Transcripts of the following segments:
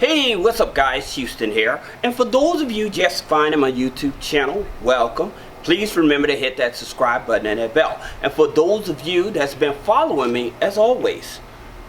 Hey, what's up guys, Houston here. And for those of you just finding my YouTube channel, welcome. Please remember to hit that subscribe button and that bell. And for those of you that's been following me, as always,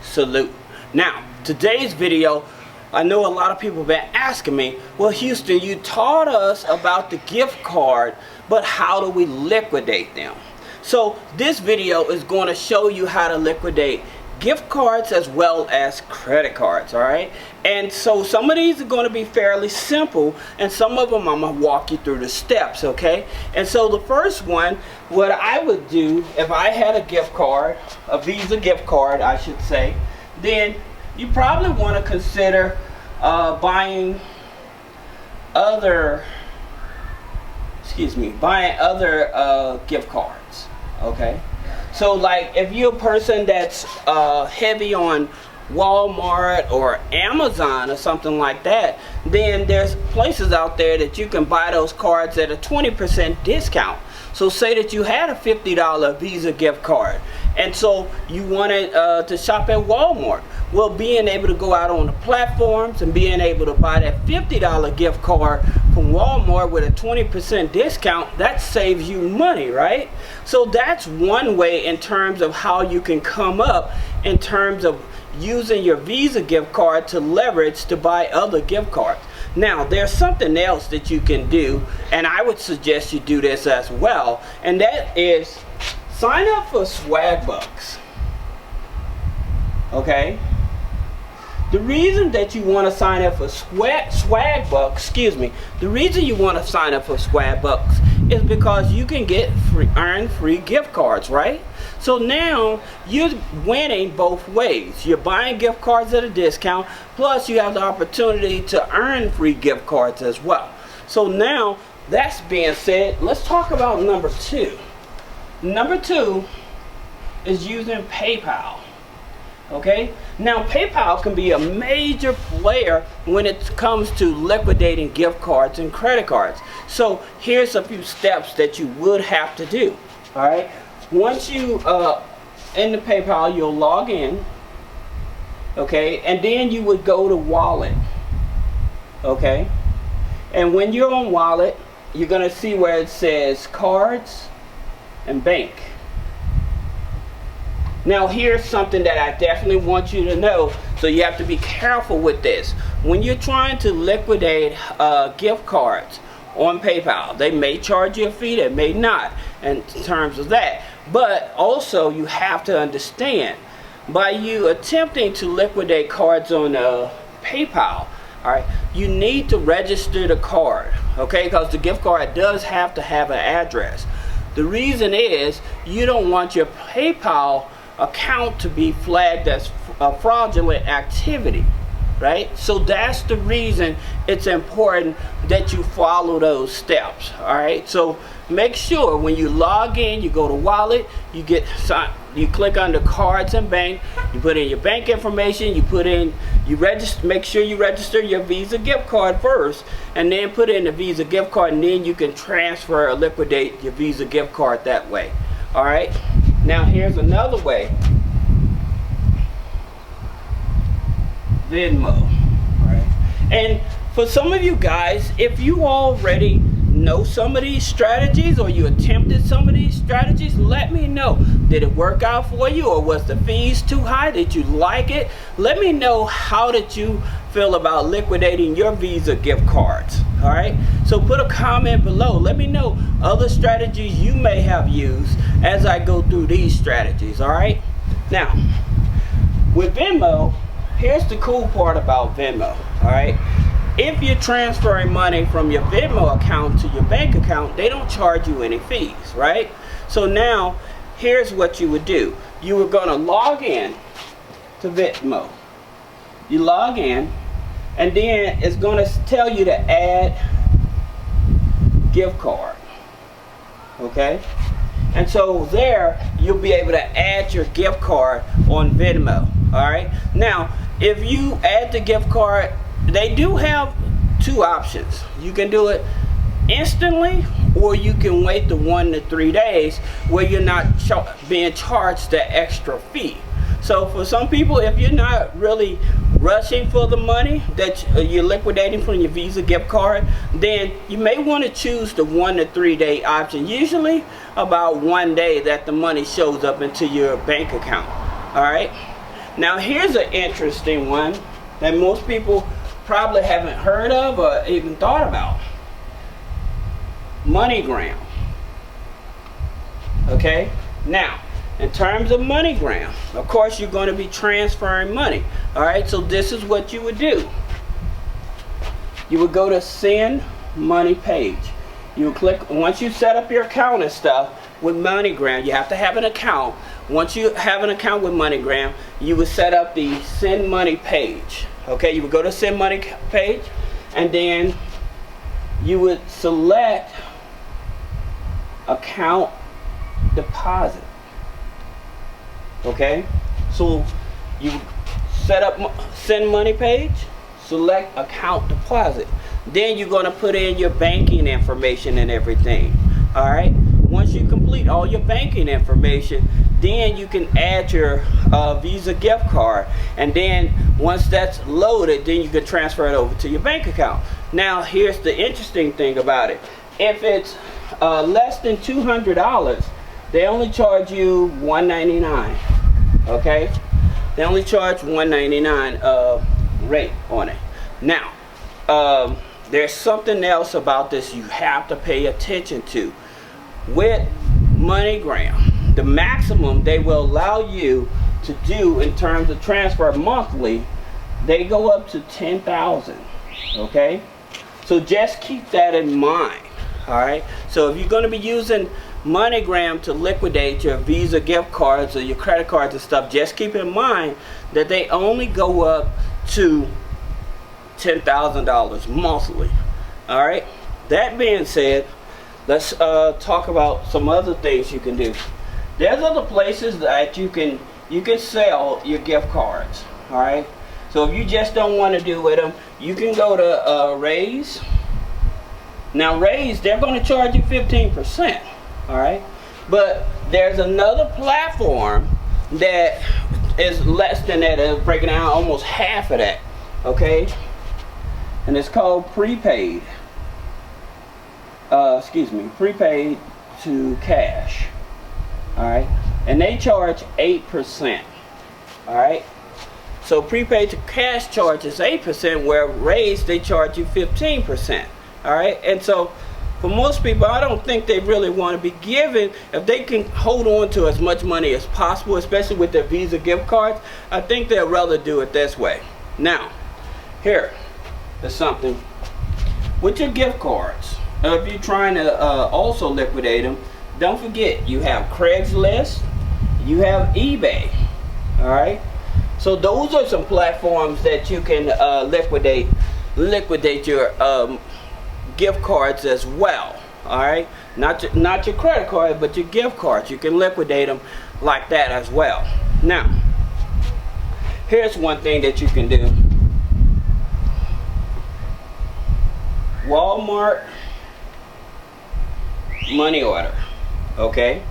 salute. Now, today's video, I know a lot of people have been asking me, well Houston, you taught us about the gift card, but how do we liquidate them? So this video is going to show you how to liquidate gift cards as well as credit cards, alright? And so some of these are going to be fairly simple, and some of them I'm going to walk you through the steps, okay? And so the first one, what I would do if I had a gift card, a Visa gift card I should say, then you probably want to consider buying other gift cards, okay? So like if you're a person that's heavy on Walmart or Amazon or something like that, then there's places out there that you can buy those cards at a 20% discount. So say that you had a $50 Visa gift card and so you wanted to shop at Walmart. Well, being able to go out on the platforms and being able to buy that $50 gift card from Walmart with a 20% discount, that saves you money, right? So that's one way in terms of how you can come up in terms of using your Visa gift card to leverage to buy other gift cards. Now, there's something else that you can do, and I would suggest you do this as well, and that is sign up for swag bucks. Okay? The reason that you want to sign up for swag bucks, the reason you want to sign up for swag bucks is because you can get earn free gift cards, right? So now you're winning both ways. You're buying gift cards at a discount, plus you have the opportunity to earn free gift cards as well. So now, that's being said, let's talk about number two. Number two is using PayPal. Okay, now PayPal can be a major player when it comes to liquidating gift cards and credit cards. So here's a few steps that you would have to do. All right, once you in the PayPal, you'll log in. Okay, and then you would go to wallet. Okay, and when you're on wallet, you're gonna see where it says cards and bank. Now here's something that I definitely want you to know, so you have to be careful with this. When you're trying to liquidate gift cards on PayPal, they may charge you a fee, they may not in terms of that. But also you have to understand, by you attempting to liquidate cards on PayPal, alright, you need to register the card, okay, because the gift card does have to have an address. The reason is you don't want your PayPal account to be flagged as a fraudulent activity, right? So that's the reason it's important that you follow those steps. All right, so make sure when you log in, you go to wallet, you click under cards and bank, you put in your bank information, make sure you register your Visa gift card first, and then put in the Visa gift card, and then you can transfer or liquidate your Visa gift card that way. All right, now here's another way. Venmo. All right. And for some of you guys, if you already know some of these strategies or you attempted some of these strategies, let me know. Did it work out for you, or was the fees too high? Did you like it? Let me know, how did you feel about liquidating your Visa gift cards? All right, so put a comment below. Let me know other strategies you may have used as I go through these strategies. All right, now with Venmo, here's the cool part about Venmo. All right, if you're transferring money from your Venmo account to your bank account, they don't charge you any fees, right? So now here's what you would do. You were going to log in to Venmo. You log in, and then it's going to tell you to add gift card. Okay, and so there you'll be able to add your gift card on Venmo. All right, now if you add the gift card, they do have two options. You can do it instantly, or you can wait the 1 to 3 days where you're not being charged the extra fee. So for some people, if you're not really rushing for the money that you're liquidating from your Visa gift card, then you may want to choose the 1 to 3 day option. Usually about 1 day that the money shows up into your bank account. All right. Now here's an interesting one that most people probably haven't heard of or even thought about. MoneyGram. Okay. Now, in terms of MoneyGram, of course you're going to be transferring money. All right, so this is what you would do. You would go to send money page. You would click, once you set up your account and stuff with MoneyGram, you have to have an account. Once you have an account with MoneyGram, you would set up the send money page. Okay, you would go to send money page, and then you would select account deposit. Okay, so you set up send money page, select account deposit, then you're going to put in your banking information and everything. All right, once you complete all your banking information, then you can add your Visa gift card, and then once that's loaded, then you can transfer it over to your bank account. Now here's the interesting thing about it. If it's less than $200, they only charge you $199. Okay, they only charge $199 rate on it. Now there's something else about this you have to pay attention to. With MoneyGram, the maximum they will allow you to do in terms of transfer monthly, they go up to $10,000. Okay, so just keep that in mind. All right, so if you're going to be using MoneyGram to liquidate your Visa gift cards or your credit cards and stuff, just keep in mind that they only go up to $10,000 monthly. All right, that being said, let's talk about some other things you can do. There's other places that you can sell your gift cards. All right, so if you just don't want to do with them, you can go to Raise. Now Raise, they're going to charge you 15%. All right, but there's another platform that is less than that, is breaking down almost half of that. Okay, and it's called prepaid. Prepaid to cash. All right, and they charge 8%. All right, so prepaid to cash charges 8%, where Raise they charge you 15%. All right, and so for most people, I don't think they really want to be given, if they can hold on to as much money as possible, especially with their Visa gift cards, I think they'd rather do it this way. Now, here is something. With your gift cards, if you're trying to also liquidate them, don't forget you have Craigslist, you have eBay. All right, so those are some platforms that you can liquidate your gift cards as well. All right, not your credit card, but your gift cards. You can liquidate them like that as well. Now, here's one thing that you can do. Walmart money order. Okay,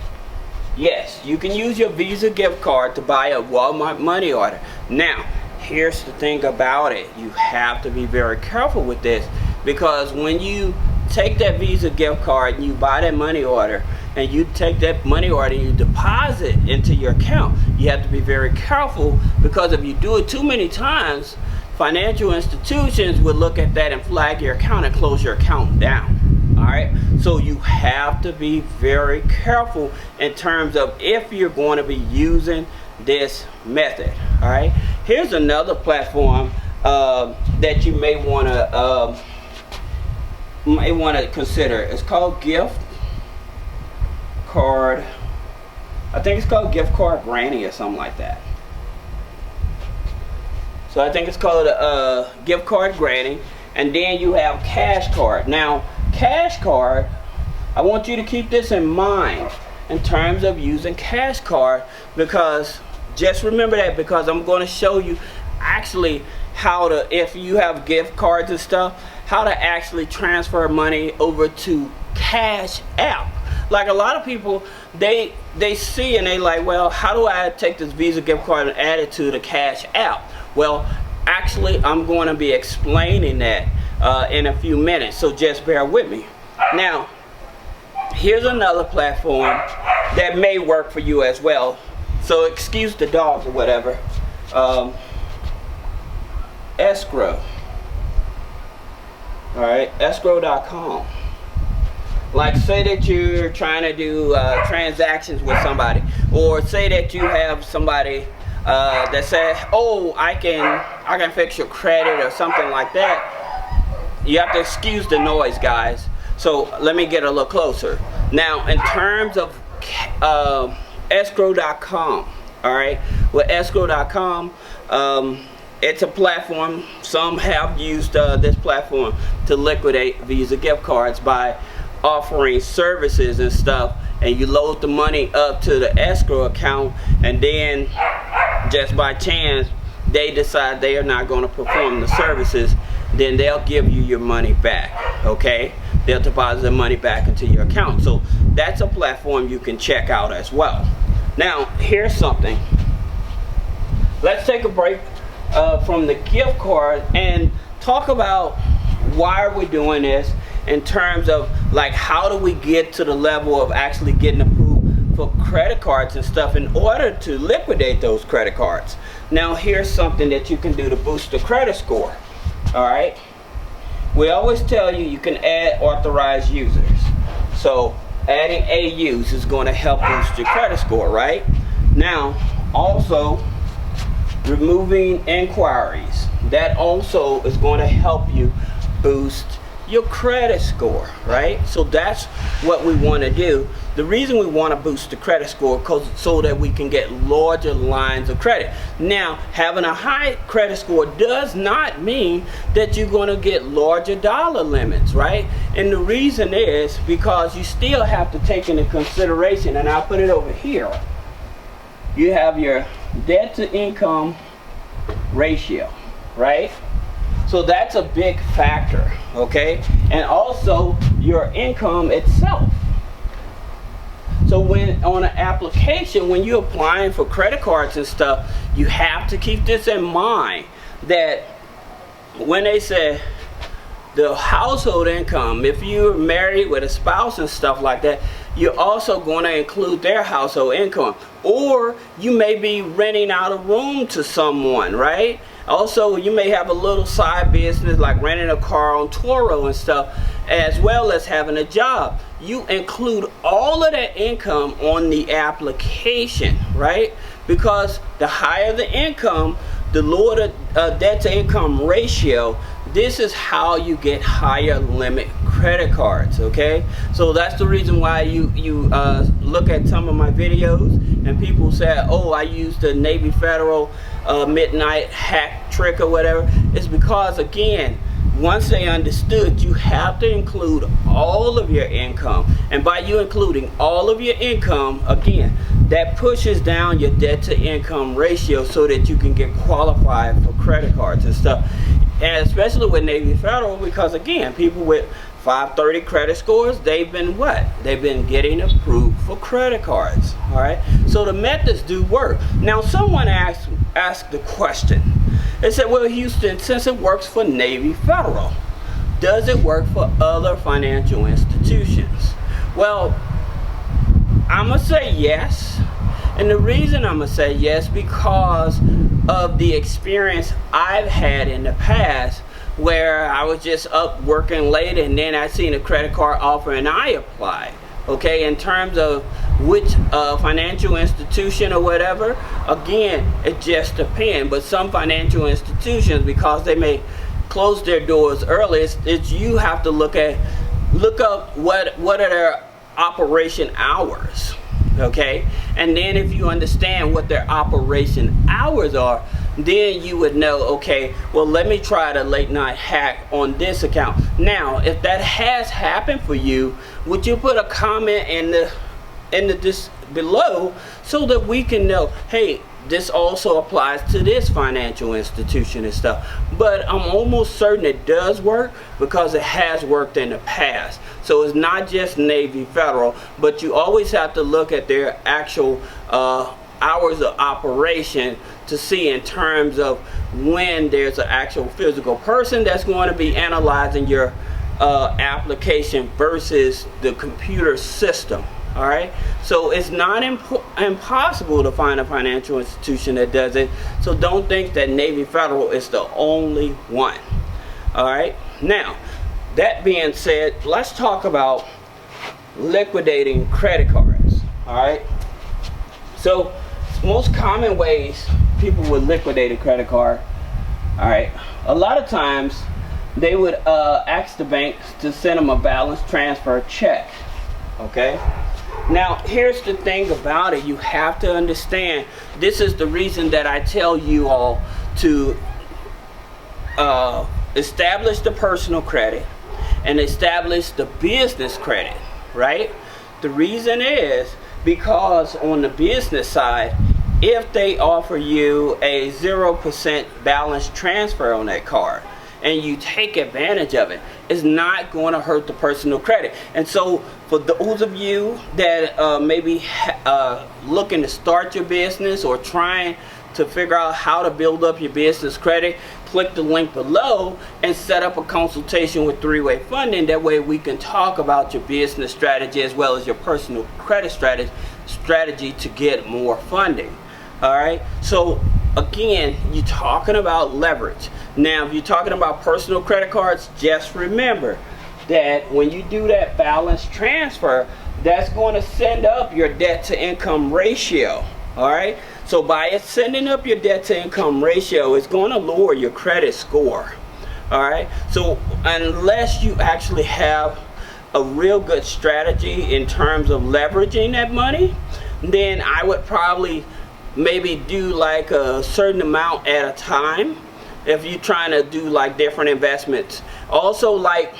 yes, you can use your Visa gift card to buy a Walmart money order. Now, here's the thing about it. You have to be very careful with this, because when you take that Visa gift card and you buy that money order, and you take that money order and you deposit into your account, you have to be very careful, because if you do it too many times, financial institutions will look at that and flag your account and close your account down. All right, so you have to be very careful in terms of if you're going to be using this method. All right, here's another platform that you may want to consider. It's called gift card. I think it's called Gift Card Granny or something like that. So I think it's called Gift Card Granny. And then you have Cash Card. Now, Cash Card, I want you to keep this in mind in terms of using Cash Card, because just remember that, because I'm going to show you actually how to, if you have gift cards and stuff, how to actually transfer money over to Cash App. Like a lot of people, they see and they like, well, how do I take this Visa gift card and add it to the Cash App? Well, actually, I'm going to be explaining that in a few minutes, so just bear with me. Now, here's another platform that may work for you as well. So excuse the dogs or whatever. Escrow. Alright, escrow.com. Like, say that you're trying to do transactions with somebody, or say that you have somebody that says, oh, I can fix your credit or something like that. You have to excuse the noise, guys. So let me get a little closer. Now, in terms of escrow.com, all right, with escrow.com, it's a platform. Some have used this platform to liquidate Visa gift cards by offering services and stuff, and you load the money up to the escrow account, and then just by chance they decide they are not going to perform the services, then they'll give you your money back. Okay, they'll deposit the money back into your account. So that's a platform you can check out as well. Now, here's something. Let's take a break from the gift card and talk about why are we doing this in terms of, like, how do we get to the level of actually getting approved for credit cards and stuff in order to liquidate those credit cards. Now, here's something that you can do to boost the credit score. All right, we always tell you you can add authorized users. So adding AUs is going to help boost your credit score, right? Now, also removing inquiries, that also is going to help you boost your credit score, right? So that's what we want to do. The reason we want to boost the credit score is so that we can get larger lines of credit. Now, having a high credit score does not mean that you're going to get larger dollar limits, right? And the reason is because you still have to take into consideration, and I'll put it over here, you have your debt to income ratio, right? So that's a big factor, okay? And also your income itself. So when on an application, when you're applying for credit cards and stuff, you have to keep this in mind, that when they say the household income, if you're married with a spouse and stuff like that, you're also going to include their household income. Or you may be renting out a room to someone, right? Also, you may have a little side business like renting a car on Turo and stuff, as well as having a job. You include all of that income on the application, right? Because the higher the income, the lower the debt to income ratio. This is how you get higher limit credit cards, okay? So that's the reason why you look at some of my videos and people say, oh, I used the Navy Federal midnight hack trick or whatever. It's because, again, once they understood, you have to include all of your income. And by you including all of your income, again, that pushes down your debt to income ratio so that you can get qualified for credit cards and stuff. And especially with Navy Federal, because again, people with 530 credit scores, they've been what? They've been getting approved for credit cards. All right. So the methods do work. Now, someone asked the question. They said, well, Houston, since it works for Navy Federal, does it work for other financial institutions? Well, I'm going to say yes. And the reason I'm going to say yes, because of the experience I've had in the past, where I was just up working late and then I seen a credit card offer and I applied. Okay, in terms of which financial institution or whatever, again, it just depends. But some financial institutions, because they may close their doors early, it's you have to look up what are their operation hours. Okay, and then if you understand what their operation hours are, then you would know, okay, well, let me try the late night hack on this account. Now, if that has happened for you, would you put a comment in this below so that we can know, hey, this also applies to this financial institution and stuff. But I'm almost certain it does work because it has worked in the past. So it's not just Navy Federal, but you always have to look at their actual hours of operation to see in terms of when there's an actual physical person that's going to be analyzing your application versus the computer system. All right, so it's not impossible to find a financial institution that does it. So don't think that Navy Federal is the only one. All right, now that being said, let's talk about liquidating credit cards. All right, so most common ways people would liquidate a credit card. All right, a lot of times they would ask the bank to send them a balance transfer check. Okay, now here's the thing about it. You have to understand, this is the reason that I tell you all to establish the personal credit and establish the business credit, right? The reason is because on the business side, if they offer you a 0% balance transfer on that card and you take advantage of it, it's not going to hurt the personal credit. And so for those of you that maybe looking to start your business or trying to figure out how to build up your business credit, click the link below and set up a consultation with Three-Way Funding. That way we can talk about your business strategy as well as your personal credit strategy to get more funding. All right, so again, you're talking about leverage. Now, if you're talking about personal credit cards, just remember that when you do that balance transfer, that's going to send up your debt to income ratio. All right, so by it sending up your debt to income ratio, it's going to lower your credit score. All right, so unless you actually have a real good strategy in terms of leveraging that money, then I would probably maybe do like a certain amount at a time if you're trying to do like different investments. Also, like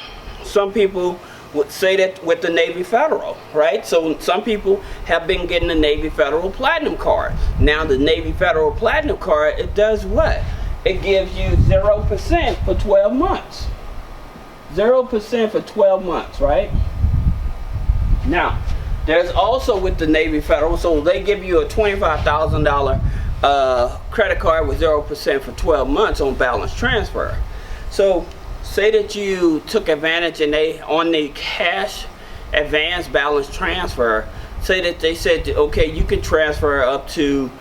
some people would say that with the Navy Federal, right? So some people have been getting the Navy Federal Platinum card. Now the Navy Federal Platinum card, it does what? It gives you 0% for 12 months. 0% for 12 months, right? Now, there's also with the Navy Federal, so they give you a $25,000 credit card with 0% for 12 months on balance transfer. So say that you took advantage and they on the cash advance balance transfer, say that they said, okay, you can transfer up to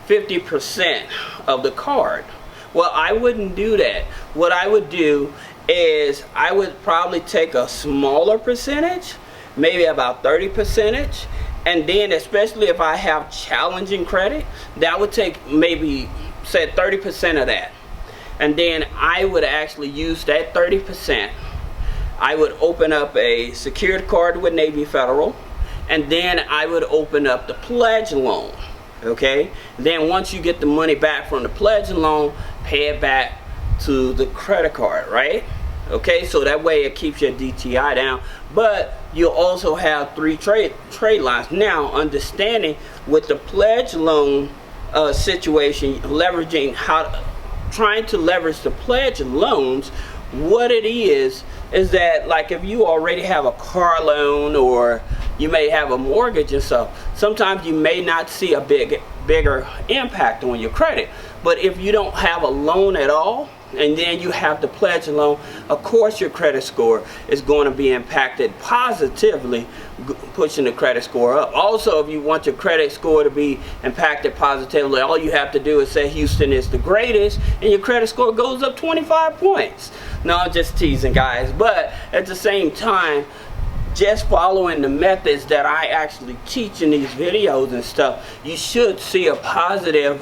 50% of the card. Well, I wouldn't do that. What I would do is I would probably take a smaller percentage, maybe about 30%, and then especially if I have challenging credit, that would take maybe say 30% of that, and then I would actually use that 30%. I would open up a secured card with Navy Federal, and then I would open up the pledge loan. Okay, then once you get the money back from the pledge loan, pay it back to the credit card, right? Okay, so that way it keeps your DTI down, but you also have 3 trade lines. Now, understanding with the pledge loan situation, trying to leverage the pledge loans, what it is that like if you already have a car loan or you may have a mortgage and stuff, sometimes you may not see a bigger impact on your credit. But if you don't have a loan at all, and then you have the pledge loan, of course your credit score is going to be impacted positively, pushing the credit score up. Also, if you want your credit score to be impacted positively, all you have to do is say Houston is the greatest, and your credit score goes up 25 points. No, I'm just teasing, guys, but at the same time, just following the methods that I actually teach in these videos and stuff, you should see a positive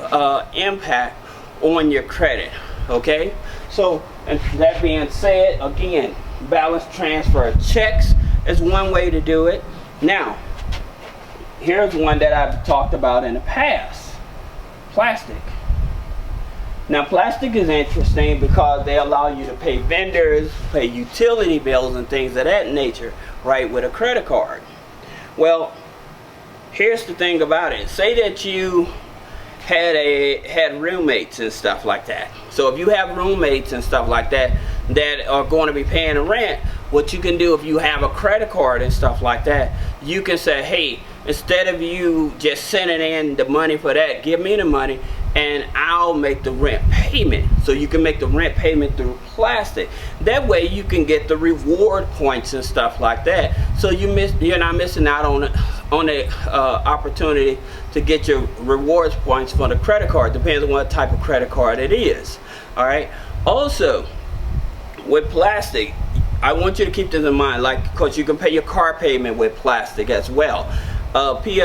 impact on your credit. Okay, so and that being said, again, balance transfer checks is one way to do it. Now, here's one that I've talked about in the past: plastic. Now, plastic is interesting because they allow you to pay vendors, pay utility bills, and things of that nature, right, with a credit card. Well, here's the thing about it. Say that you had roommates and stuff like that. So if you have roommates and stuff like that that are going to be paying the rent, what you can do if you have a credit card and stuff like that, you can say, hey, instead of you just sending in the money for that, give me the money and I'll make the rent payment. So you can make the rent payment through Plastic. That way you can get the reward points and stuff like that. So you're not missing out on the opportunity to get your rewards points for the credit card. Depends on what type of credit card it is. All right. Also, with Plastic, I want you to keep this in mind, like, because you can pay your car payment with Plastic as well. Plastic,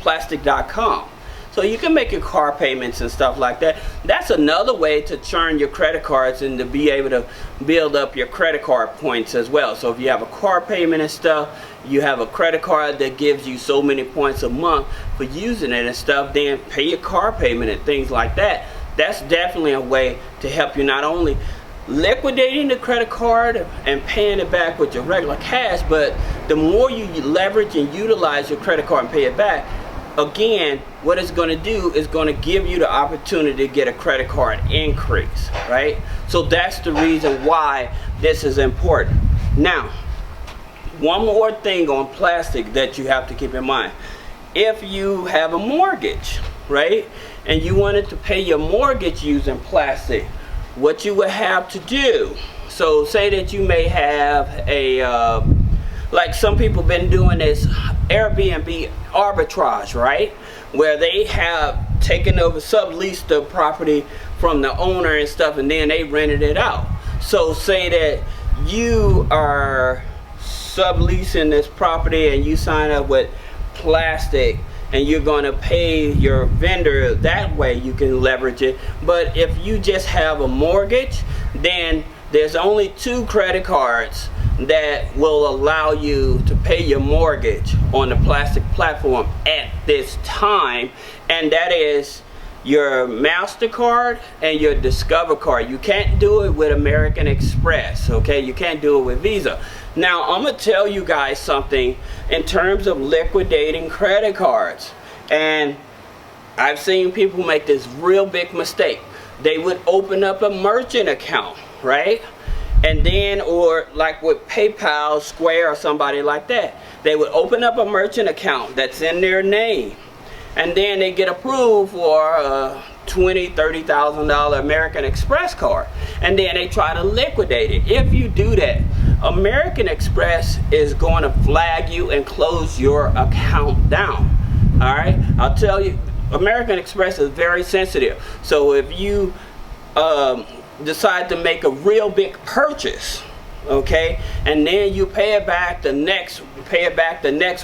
plastic.com. So you can make your car payments and stuff like that. That's another way to churn your credit cards and to be able to build up your credit card points as well. So if you have a car payment and stuff, you have a credit card that gives you so many points a month for using it and stuff, then pay your car payment and things like that. That's definitely a way to help you not only liquidating the credit card and paying it back with your regular cash, but the more you leverage and utilize your credit card and pay it back, again, what it's going to do is going to give you the opportunity to get a credit card increase, right? So that's the reason why this is important. Now, one more thing on Plastic that you have to keep in mind. If you have a mortgage, right, and you wanted to pay your mortgage using Plastic, what you would have to do, so say that you may have a like some people been doing this Airbnb arbitrage, right, where they have taken over, subleased the property from the owner and stuff, and then they rented it out. So say that you are subleasing this property and you sign up with Plastic, and you're going to pay your vendor that way, you can leverage it. But if you just have a mortgage, then there's only 2 credit cards that will allow you to pay your mortgage on the Plastic platform at this time, and that is your MasterCard and your Discover card. You can't do it with American Express, okay? You can't do it with Visa. Now, I'm going to tell you guys something in terms of liquidating credit cards. And I've seen people make this real big mistake. They would open up a merchant account, right? And then, or like with PayPal, Square, or somebody like that, they would open up a merchant account that's in their name. And then they get approved for a $20,000, $30,000 American Express card. And then they try to liquidate it. If you do that, American Express is going to flag you and close your account down. All right? I'll tell you, American Express is very sensitive. So if you decide to make a real big purchase, okay, and then you pay it back the next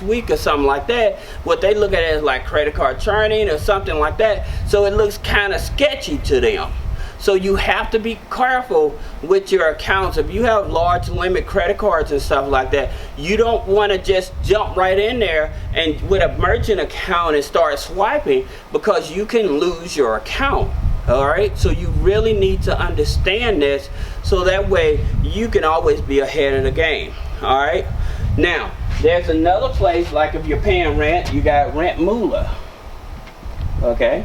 week or something like that, what they look at it as like credit card churning or something like that. So it looks kind of sketchy to them. So you have to be careful with your accounts. If you have large limit credit cards and stuff like that, you don't want to just jump right in there and with a merchant account and start swiping, because you can lose your account. All right, so you really need to understand this, so that way you can always be ahead of the game. All right, now there's another place, like if you're paying rent, you got Rent Moolah. Okay,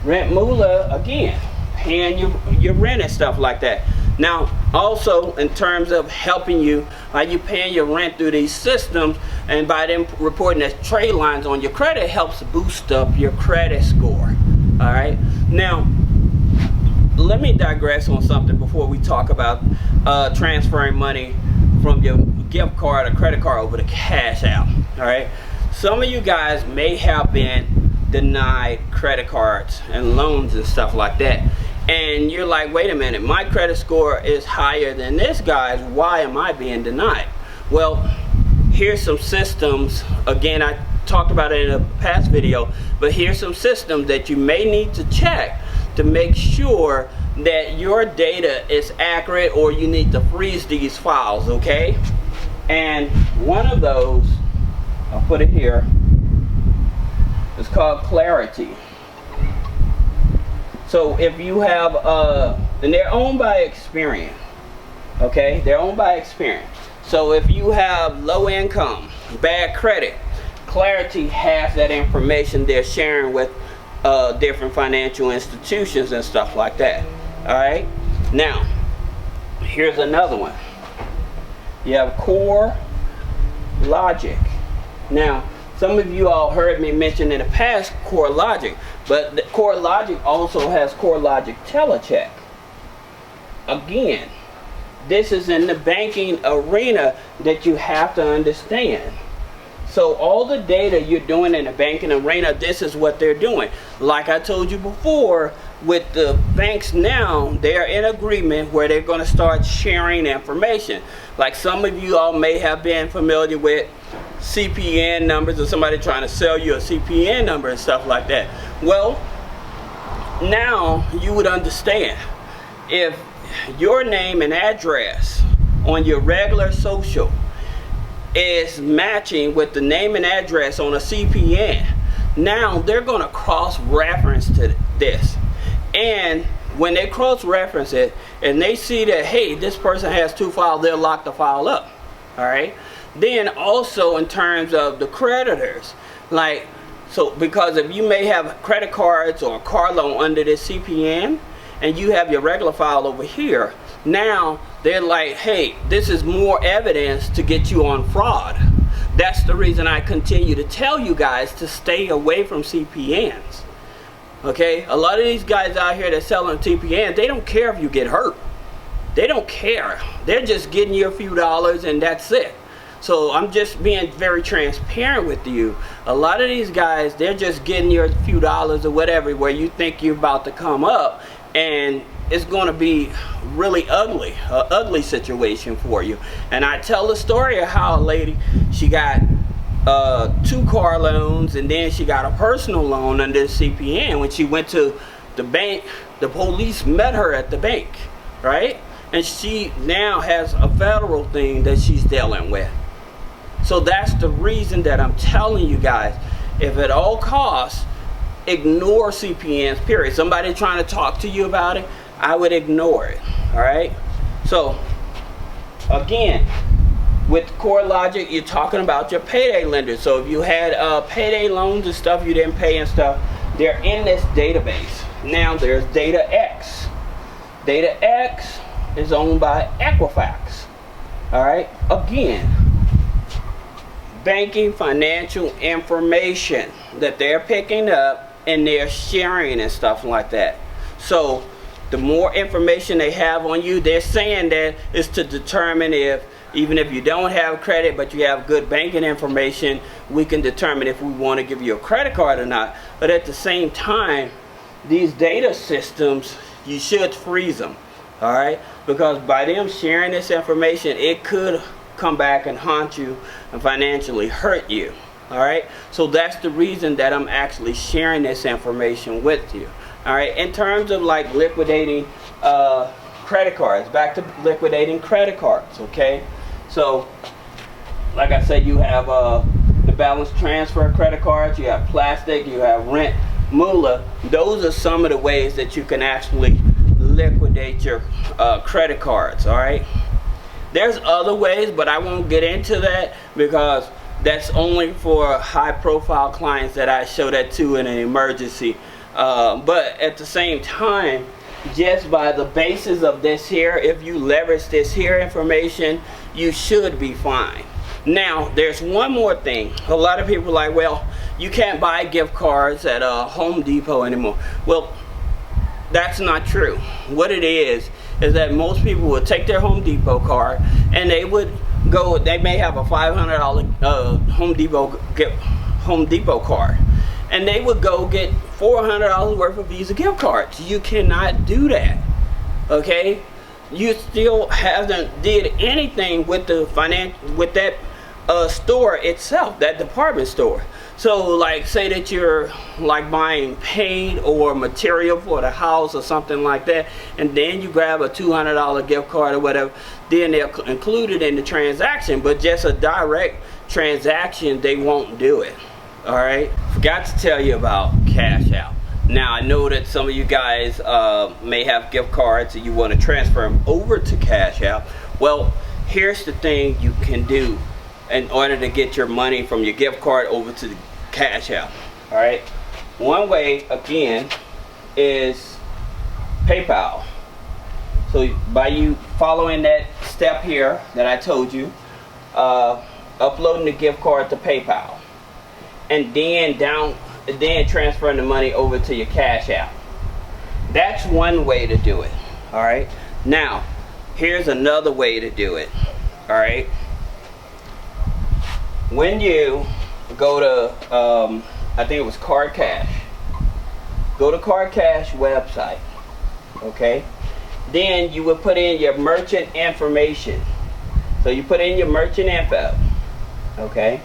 Rent Moolah, again, paying your rent and stuff like that. Now, also in terms of helping you, are you paying your rent through these systems, and by them reporting as trade lines on your credit helps boost up your credit score. All right, now let me digress on something before we talk about transferring money from your gift card or credit card over to Cash App. All right, some of you guys may have been denied credit cards and loans and stuff like that, and you're like, wait a minute, my credit score is higher than this guy's, why am I being denied? Well, here's some systems. Again, I talked about it in a past video, but here's some systems that you may need to check to make sure that your data is accurate, or you need to freeze these files, okay? And one of those, I'll put it here, it's called Clarity. So if you have and they're owned by Experian, okay? They're owned by Experian. So if you have low income, bad credit, Clarity has that information they're sharing with different financial institutions and stuff like that. All right. Now, here's another one. You have CoreLogic. Now, some of you all heard me mention in the past CoreLogic, but CoreLogic also has CoreLogic Telecheck. Again, this is in the banking arena that you have to understand. So all the data you're doing in the banking arena, this is what they're doing. Like I told you before, with the banks now, they're in agreement where they're going to start sharing information. Like some of you all may have been familiar with CPN numbers, or somebody trying to sell you a CPN number and stuff like that. Well, now you would understand if your name and address on your regular social is matching with the name and address on a CPN, now they're going to cross-reference to this. And when they cross-reference it and they see that, hey, this person has two files, they'll lock the file up. All right. Then also in terms of the creditors, like, so because if you may have credit cards or a car loan under this CPN and you have your regular file over here, now they're like, hey, this is more evidence to get you on fraud. That's the reason I continue to tell you guys to stay away from CPNs. Okay, a lot of these guys out here that selling CPNs, they don't care if you get hurt. They don't care. They're just getting you a few dollars and that's it. So I'm just being very transparent with you. A lot of these guys, they're just getting you a few dollars or whatever, where you think you're about to come up, and it's going to be really ugly, an ugly situation for you. And I tell the story of how a lady, she got 2 car loans, and then she got a personal loan under the CPN. When she went to the bank, the police met her at the bank, right? And she now has a federal thing that she's dealing with. So that's the reason that I'm telling you guys, if at all costs, ignore CPNs, period. Somebody trying to talk to you about it, I would ignore it. All right. So again, with CoreLogic, you're talking about your payday lenders. So if you had payday loans and stuff you didn't pay and stuff, they're in this database. Now there's DataX. DataX is owned by Equifax. All right. Again, banking financial information that they're picking up and they're sharing and stuff like that. So the more information they have on you, they're saying that is to determine if, even if you don't have credit but you have good banking information, we can determine if we want to give you a credit card or not. But at the same time, these data systems, you should freeze them. All right, because by them sharing this information, it could come back and haunt you and financially hurt you. All right, so that's the reason that I'm actually sharing this information with you. All right, in terms of like liquidating credit cards, back to liquidating credit cards. Okay, so like I said, you have the balance transfer credit cards, you have plastic, you have rent, moolah. Those are some of the ways that you can actually liquidate your credit cards. All right, there's other ways, but I won't get into that because that's only for high profile clients that I show that to in an emergency. But at the same time, just by the basis of this here, if you leverage this here information, you should be fine. Now there's one more thing. A lot of people are like, well, you can't buy gift cards at Home Depot anymore. Well, that's not true. What it is that most people would take their Home Depot card and they would go, they may have a $500 Home Depot card, and they would go get $400 worth of Visa gift cards. You cannot do that. Okay, you still haven't did anything with the that store itself, that department store. So like, say that you're like buying paint or material for the house or something like that, and then you grab a $200 gift card or whatever, then they'll include it in the transaction. But just a direct transaction, they won't do it. All right, forgot to tell you about Cash Out. Now I know that some of you guys may have gift cards and you want to transfer them over to Cash Out. Well, here's the thing you can do in order to get your money from your gift card over to the Cash Out. All right, one way again is PayPal. So by you following that step here that I told you, uploading the gift card to PayPal, and then transferring the money over to your Cash App. That's one way to do it. All right. Now, here's another way to do it. All right. When you go to, I think it was Card Cash. Go to Card Cash website. Okay. Then you would put in your merchant information. So you put in your merchant info. Okay.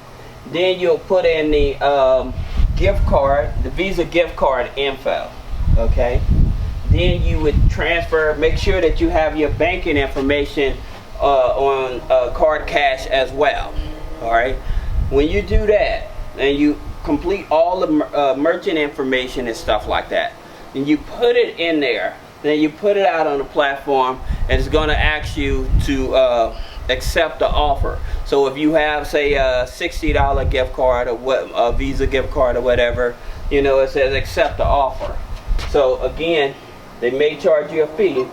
Then you'll put in the gift card, the Visa gift card info. Okay. Then you would transfer, make sure that you have your banking information on Card Cash as well. All right. When you do that and you complete all the merchant information and stuff like that, and you put it in there, then you put it out on the platform, and it's going to ask you to accept the offer. So if you have, say, a $60 gift card or what, a Visa gift card or whatever, you know, it says accept the offer. So again, they may charge you a fee,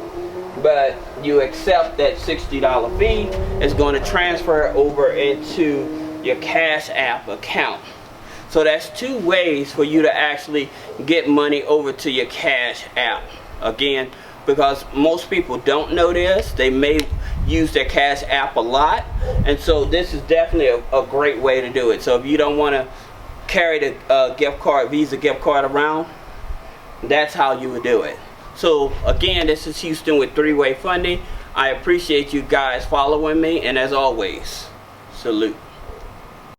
but you accept that $60 fee. It's going to transfer over into your Cash App account. So that's two ways for you to actually get money over to your Cash App. Again, because most people don't know this, they may use their Cash App a lot, and so this is definitely a great way to do it. So if you don't want to carry the gift card, Visa gift card around, that's how you would do it. So again, this is Houston with Three-Way Funding. I appreciate you guys following me, and as always, salute.